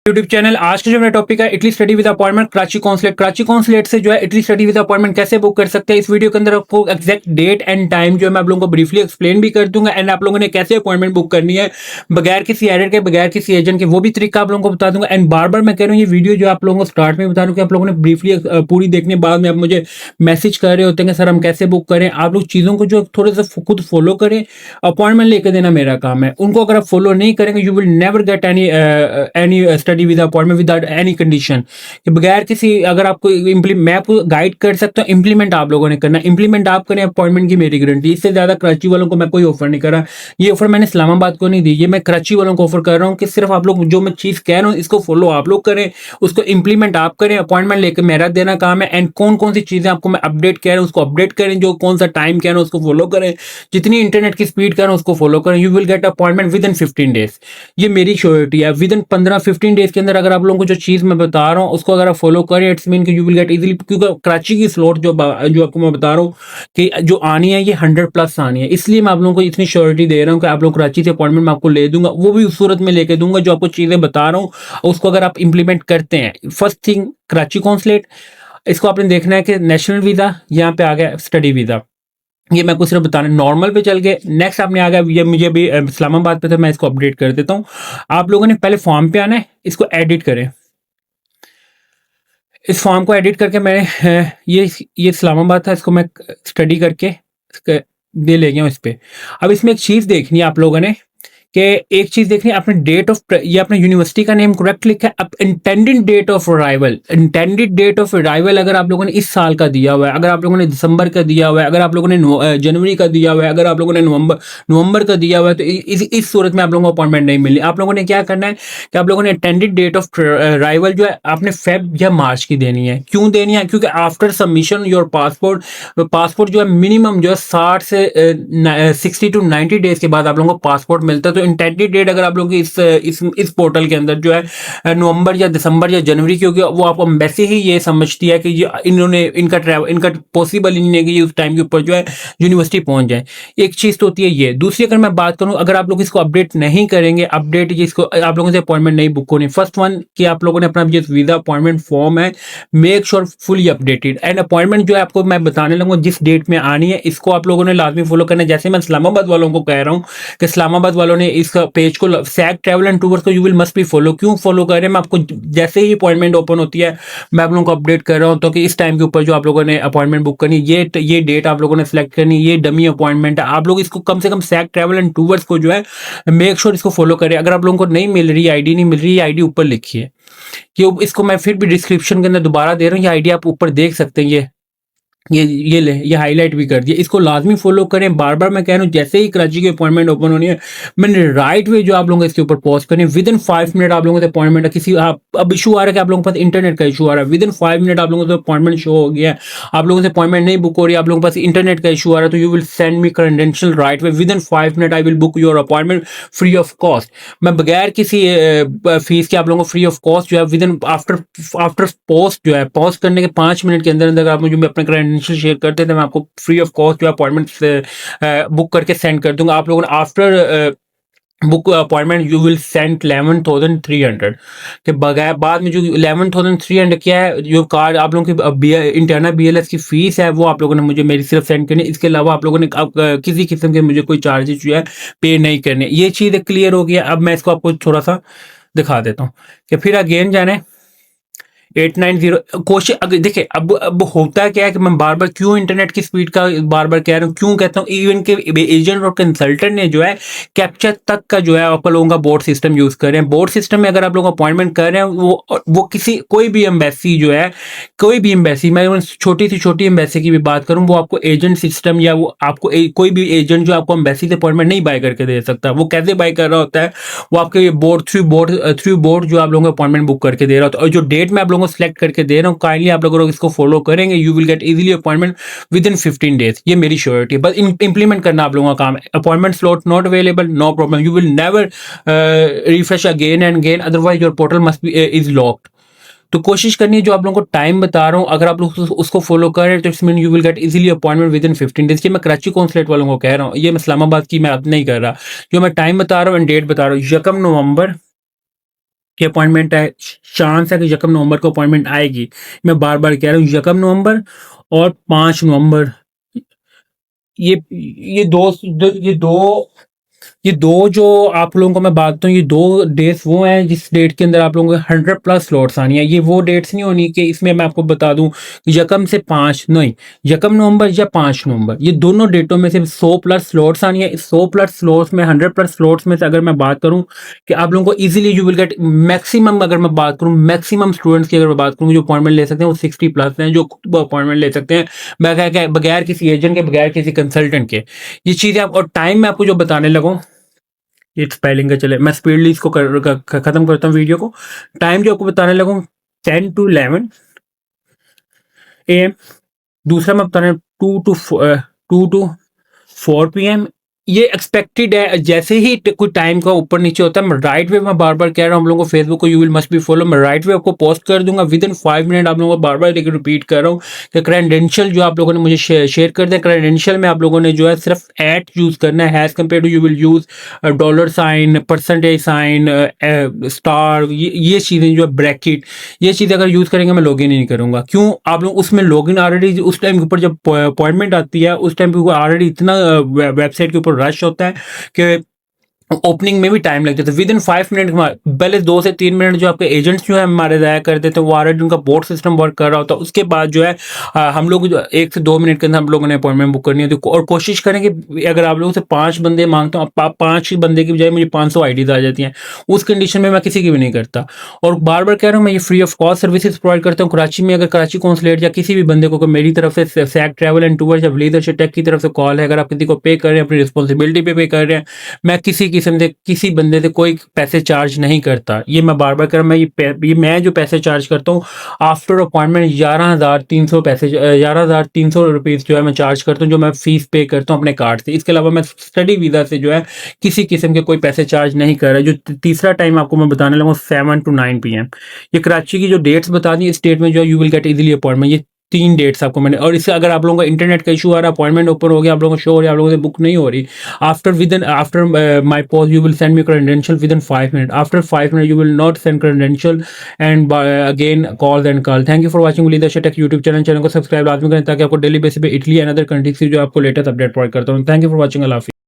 YouTube channel. आज का जो मेरा टॉपिक है Italy study with appointment Karachi consulate. Karachi consulate से जो है इटली स्टडी विद अपॉइंटमेंट कैसे बुक कर सकते हैं, इस वीडियो के अंदर आपको एक्जैक्ट डेट एंड टाइम जो है मैं आप लोगों को ब्रीफली एक्सप्लेन भी कर दूंगा एंड आप लोगों ने कैसे अपॉइंटमेंट बुक करनी है बगैर किसी एडिट के, बगैर किसी एजेंट के, वो भी तरीका आप लोगों को बता दूंगा। एंड बार बार मैं कह रहा हूँ ये वीडियो जो आप लोगों को स्टार्ट में बता रहा हूँ कि आप लोगों ने ब्रीफली पूरी देखने बाद में आप मुझे मैसेज कर रहे होते हैं कि सर हम कैसे बुक करें। आप लोग चीज़ों को जो थोड़े से खुद फॉलो करें। अपॉइंटमेंट लेकर देना मेरा काम है, उनको अगर आप फॉलो नहीं करेंगे you will never get any study with appointment without any condition कि बगैर किसी, अगर आपको मैं आपको गाइड कर सकता हूँ, इंप्लीमेंट आप लोगों ने करना। इंप्लीमेंट आप करें, अपॉइंटमेंट की मेरी गारंटी। इससे ज्यादा कराची वालों को मैं कोई ऑफर नहीं कर रहा। ये ऑफर मैंने इस्लामाबाद को नहीं दी, ये मैं कराची वालों को ऑफर कर रहा हूँ कि सिर्फ आप लोग जो मैं चीज कह रहा हूँ इसको फॉलो आप लोग करें, उसको इंप्लीमेंट आप करें। अपॉइंटमेंट लेकर मेरा देना काम है एंड कौन कौन सी चीजें आपको मैं अपडेट कह रहा हूँ उसको अपडेट करें, जो कौन सा टाइम कह रहा हूँ उसको फॉलो करें, जितनी इंटरनेट की स्पीड कह रहा हूँ उसको फॉलो करें। You will get appointment with in 15 days. ये मेरी श्योरिटी है। विद इन 15-15 डेज के अंदर अगर आप लोगों को जो चीज मैं बता रहा हूँ उसको अगर आप फॉलो करें, इट्स मीन कि यू विल गेट इजीली। क्योंकि कराची की स्लॉट जो आपको मैं बता रहा हूँ कि जो आनी है ये 100+ आनी है, इसलिए मैं आप लोगों को इतनी श्योरिटी दे रहा हूँ कि आप लोग कराची से अपॉइंटमेंट मैं आपको ले दूंगा, वो भी उस सूरत में लेके दूंगा जो आपको चीजें बता रहा हूँ उसको अगर आप इंप्लीमेंट करते हैं। फर्स्ट थिंग कराची कॉन्सुलेट, इसको आपने देखना है कि नेशनल वीजा, यहाँ पे आ गया स्टडी वीजा, ये मैं आपको सिर्फ बताने नॉर्मल पे चल गए। नेक्स्ट आपने आ गया, ये मुझे भी इस्लामाबाद पे था, मैं इसको अपडेट कर देता हूँ। आप लोगों ने पहले फॉर्म पे आना है, इसको एडिट करें। इस फॉर्म को एडिट करके मैंने ये इस्लामाबाद था, इसको मैं स्टडी करके दे ले गया हूँ इस पे। अब इसमें एक चीज देखनी है आप लोगों ने कि एक चीज देखनी है, आपने डेट ऑफ, ये अपने यूनिवर्सिटी का नेम करेक्ट लिखा है। अब intended date of arrival, intended date of arrival अगर आप लोगों ने इस साल का दिया हुआ है, अगर आप लोगों ने दिसंबर का दिया हुआ है, अगर आप लोगों ने जनवरी का दिया हुआ है, अगर आप लोगों ने नवंबर का दिया हुआ है, तो इस सूरत में आप लोगों को अपॉइंटमेंट नहीं मिली। आप लोगों ने क्या करना है कि आप लोगों ने इंटेंडेड डेट ऑफ अराइवल जो है आपने फेब या मार्च की देनी है। क्यों देनी है? क्योंकि आफ्टर सबमिशन योर पासपोर्ट जो है मिनिमम जो है 60 से 60 to 90 डेज के बाद आप लोगों को पासपोर्ट मिलता है। तो इंटेंडेड डेट अगर आप लोगों की इस पोर्टल के अंदर जो है नवंबर या दिसंबर या जनवरी की होगी, वो आपको वैसे ही ये समझती है कि ये इन्होंने इनका पॉसिबल ही नहीं है कि ये उस टाइम के ऊपर जो है यूनिवर्सिटी पहुंच जाए। एक चीज तो होती है ये। दूसरी अगर मैं बात करूं, अगर आप लोग इसको अपडेट नहीं करेंगे, अपडेट जिसको आप लोगों से अपॉइंटमेंट नहीं बुक होनी। फर्स्ट वन कि आप लोगों ने अपना जो वीजा अपॉइंटमेंट फॉर्म है make sure fully updated and appointment जो है आपको मैं बताने लगूंगा जिस डेट में आनी है, इसको आप लोगों ने लाजमी फॉलो करना है। जैसे मैं इस्लामाबाद वालों को कह रहा हूँ कि इस्लामाबाद वालों ने इस पेज को सैग ट्रैवल एंड टूर्स को you will must be follow. क्यों फॉलो कर रहे हैं? मैं आपको जैसे ही अपॉइंटमेंट ओपन होती है मैं आप लोगों को अपडेट कर रहा हूं तो कि इस टाइम के ऊपर जो आप लोगों ने अपॉइंटमेंट बुक करनी, ये डेट आप लोगों ने सेलेक्ट करनी, ये डमी अपॉइंटमेंट है। आप लोग इसको कम से कम सैग ट्रैवल एंड टूर्स को जो है मेक श्योर इसको फॉलो करें। अगर आप लोगों को नहीं मिल रही आईडी, नहीं मिल रही आईडी ऊपर लिखिए, कि इसको मैं फिर भी डिस्क्रिप्शन के अंदर दोबारा दे रहा हूँ, ये आईडी आप ऊपर देख सकते हैं। ये हाईलाइट भी कर दिया, इसको लाजमी फॉलो करें। बार बार मैं कह रहा हूँ जैसे ही कराची की अपॉइंटमेंट ओपन होनी है मैंने राइट वे जो आप लोगों को इसके ऊपर पॉज करनी है। विद इन 5 मिनट आप लोगों से अपॉइंटमेंट, किसी आप अब इशू आ रहा है कि आप लोगों के पास इंटरनेट का इशू आ रहा है, विद इन 5 मिनट आप लोगों से अपॉइंटमेंट शो हो गया है, आप लोगों से अपॉइंटमेंट नहीं बुक हो रही है, आप लोगों के पास इंटरनेट का इशू आ रहा है, तो you will send me credential right way. With in 5 minute I will book your appointment free of cost. मैं बगैर किसी फीस के आप लोगों को फ्री ऑफ कॉस्ट जो है विद इन आफ्टर पोस्ट जो है पोस्ट करने के 5 मिनट के अंदर अंदर आप मुझे अपने क्रेडेंशियल शेयर करते हैं, मैं आपको फ्री ऑफ कॉस्ट जो अपॉइंटमेंट बुक करके सेंड कर दूंगा। आप लोगों ने after book appointment you will send 11,300 के बगैर बाद में जो 11,300 क्या है, जो कार्ड आप लोगों की इंटरनल BLS की फीस है वो आप लोगों ने मुझे मेरी सिर्फ सेंड करनी है। इसके अलावा आप लोगों ने किसी किस्म के मुझे कोई चार्जेस जो है पे नहीं करने। ये चीज़ क्लियर हो गया। अब मैं इसको आपको थोड़ा सा दिखा देता हूँ कि फिर अगेन जाने 890 क्वेश्चन। अगर देखिए अब होता क्या है कि मैं बार बार क्यों इंटरनेट की स्पीड का बार बार कह रहा हूँ, क्यों कहता हूँ, इवन के एजेंट और कंसल्टेंट ने जो है कैप्चा तक का जो है आप लोगों का बोर्ड सिस्टम यूज कर रहे हैं। बोर्ड सिस्टम में अगर आप लोग अपॉइंटमेंट कर रहे हैं वो किसी कोई भी एम्बेसी जो है, कोई भी एम्बेसी, मैं छोटी से छोटी एम्बेसी की भी बात करूँ, वो आपको एजेंट सिस्टम या वो आपको कोई भी एजेंट जो आपको एम्बेसी से अपॉइंटमेंट नहीं बाय करके दे सकता। वो कैसे बाय कर रहा होता है? वो आपके थ्रू बोर्ड जो आप लोगों को अपॉइंटमेंट बुक करके दे रहा होता है। और जो डेट में आप लोगों को सिलेक्ट करके दे रहा हूँ, काइंडली आप लोग इसको फॉलो करेंगे, you will get easily appointment with in 15 days. ये मेरी श्योरिटी है। बस इंप्लीमेंट करना आप लोगों का काम है। Appointment slot not available, no problem, you will never refresh again and again, otherwise your portal must be is locked. तो कोशिश करनी है जो आप लोगों को टाइम बता रहा हूँ, अगर आप लोग उसको फॉलो करें तो it's mean you will get easily appointment with in 15 days. ये मैं कराची कॉन्सुलेट वालों को कह रहा हूँ, ये मैं इस्लामाबाद की मैं अब नहीं कर रहा। जो मैं टाइम बता रहा हूँ एंड डेट बता रहा हूँ, 1 नवंबर की अपॉइंटमेंट है, चांस है कि यकम नवंबर को अपॉइंटमेंट आएगी। मैं बार बार कह रहा हूँ यकम नवंबर और 5 नवंबर, ये दो जो आप लोगों को मैं बात बताऊँ, ये दो डेट्स वो हैं जिस डेट के अंदर आप लोगों को 100+ स्लॉट्स आनी है। ये वो डेट्स नहीं होनी कि इसमें मैं आपको बता दूं यकम से 5 नहीं, यकम नवंबर या 5 नवंबर, ये दोनों डेटों में से 100+ स्लॉट्स आनी है। इस 100+ स्लॉट्स में 100+ स्लॉट्स में से अगर मैं बात करूं कि आप लोगों को easily you will get maximum, अगर मैं बात करूं मैक्सिमम स्टूडेंट्स की अगर मैं बात करूं जो अपॉइंटमेंट ले सकते हैं वो 60+ हैं, जो अपॉइंटमेंट ले सकते हैं बगैर किसी एजेंट के, बगैर किसी कंसल्टेंट के। ये चीजें आप, और टाइम मैं आपको जो बताने लगूं, ये स्पेलिंग का चले, मैं स्पीडली इसको खत्म करता हूँ वीडियो को। टाइम जो आपको बताने लगूँ 10 to 11 AM। दूसरा मैं बताने 2 to 4 PM। ये एक्सपेक्टेड है, जैसे ही कोई टाइम का ऊपर नीचे होता है, मैं राइट वे, मैं बार बार कह रहा हूँ हम लोगों को फेसबुक को you will must be follow, मैं राइट वे आपको पोस्ट कर दूंगा विद इन 5 मिनट। आप लोगों को बार बार रिपीट कर रहा हूँ कि क्रेडेंशियल जो आप लोगों ने मुझे शेयर कर दें, क्रेडेंशियल में आप लोगों ने जो है सिर्फ एट यूज करना है, as compare to you will use dollar sign, percentage sign, star, ये चीज़ें जो है ब्रैकेट, ये चीज़ें अगर यूज़ करेंगे मैं लॉगिन ही नहीं करूंगा। क्यों? आप लोग उसमें लॉगिन ऑलरेडी उस टाइम के ऊपर जब अपॉइंटमेंट आती है उस टाइम पे ऑलरेडी इतना वेबसाइट के ऊपर रश होता है कि ओपनिंग में भी टाइम लग जाता है। विद इन 5 मिनट पहले 2 से 3 मिनट जो आपके एजेंट्स जो है हमारे ज़ाया कर देते हैं, वो ऑलरेडी उनका बोर्ड सिस्टम वर्क कर रहा होता है। उसके बाद जो है हम लोग जो 1 से 2 मिनट के अंदर हम लोगों ने अपॉइंटमेंट बुक करनी होती है। और कोशिश करें कि अगर आप लोगों से 5 बंदे मांगता हूँ, 5 ही बंदे की बजाय मुझे 500 आईडीज आ जाती हैं, उस कंडीशन में मैं किसी की भी नहीं करता। और बार बार कह रहा हूँ मैं ये free of cost services provide करता हूँ कराची में। अगर कराची कॉन्सुलेट या किसी भी बंदे को मेरी तरफ से सैक ट्रैवल एंड टूर या लीडरशिप टेक की तरफ से कॉल है, अगर आप किसी को पे कर रहे हैं अपनी रिस्पॉन्सिबिलिटी पे कर रहे हैं, मैं किसी किस्म से किसी बंदे से कोई पैसे चार्ज नहीं करता। ये मैं बार बार कर रहा हूं, मैं जो पैसे चार्ज करता हूँ आफ्टर अपॉइंटमेंट 11,300 पैसे, 11,300 रुपीज़ जो है मैं चार्ज करता हूँ, जो मैं फीस पे करता हूँ अपने कार्ड से। इसके अलावा मैं स्टडी वीज़ा से जो है किसी किस्म के कोई पैसे चार्ज नहीं कर रहा। जो तीसरा टाइम आपको मैं बताने लगा 7 to 9 PM। ये कराची की जो डेट्स बता दी, इस डेट में जो है you will get easily appointment. ये 3 डेट्स आपको मैंने, और इससे अगर आप लोगों का इंटरनेट का इशू आ रहा है, अपॉइंटमेंट ओपन हो गया, आप लोगों को शो हो रहा है, आप लोगों से बुक नहीं हो रही, after my post you will send me credential within 5 minutes. After 5 minutes you will not send credential and again call. Thank you for watching Leadership Tech YouTube channel को सब्सक्राइब लाजमी करें ताकि आपको डेली बेसिस पे Italy and other countries की जो आपको latest update provide करता हूँ। Thank you for watching. अल्लाह हाफिज़।